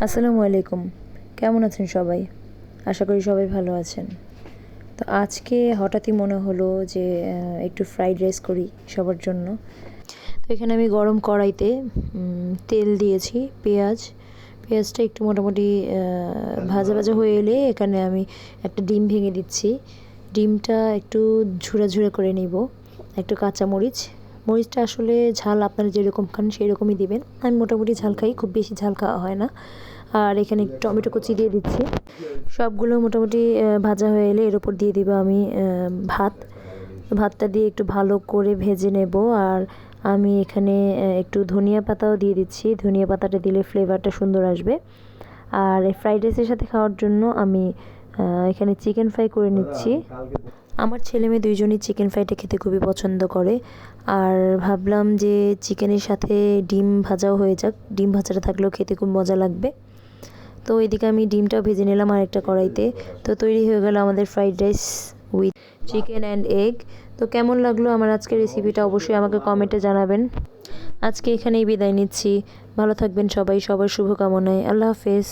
আসসালামু আলাইকুম। কেমন আছেন সবাই? আশা করি সবাই ভালো আছেন। তো আজকে হঠাৎই মনে হলো যে একটু ফ্রাইড রাইস করি সবার জন্য। তো এখানে আমি গরম কড়াইতে তেল দিয়েছি, পেঁয়াজটা একটু মোটামুটি ভাজা ভাজা হয়ে এলে এখানে আমি একটা ডিম ভেঙে দিচ্ছি। ডিমটা একটু ঝুরা ঝুরা করে নিব। একটু মরিচটা আসলে ঝাল আপনারা যেরকম খান সেই রকমই দিবেন। আমি মোটামুটি ঝাল খাই, খুব বেশি ঝাল খাওয়া হয় না। আর এখানে টমেটো কুচি দিয়ে দিচ্ছি। সবগুলো মোটামুটি ভাজা হয়ে এলে এর উপর দিয়ে দিব আমি ভাতটা দিয়ে একটু ভালো করে ভেজে নেব। আর আমি এখানে একটু ধনিয়া পাতাও দিয়ে দিচ্ছি। ধনিয়া পাতাটা দিলে ফ্লেভারটা সুন্দর আসবে। আর এই ফ্রাইড রাইসের সাথে খাওয়ার জন্য আমি এখানে চিকেন ফ্রাই করে নিচ্ছি। আমার ছেলে মেয়ে দুইজনই চিকেন ফ্রাইটা খেতে খুবই পছন্দ করে। আর ভাবলাম যে চিকেনের সাথে ডিম ভাজাও হয়ে যাক, ডিম ভাজাটা থাকলেও খেতে খুব মজা লাগবে। তো এদিকে আমি ডিমটাও ভেজে নিলাম আরেকটা কড়াইতে। তো তৈরি হয়ে গেল আমাদের fried rice with chicken and egg. তো কেমন লাগলো আমার আজকের রেসিপিটা অবশ্যই আমাকে কমেন্টে জানাবেন। আজকে এখানেই বিদায় নিচ্ছি। ভালো থাকবেন সবাই, সবার শুভকামনায়। আল্লাহ হাফেজ।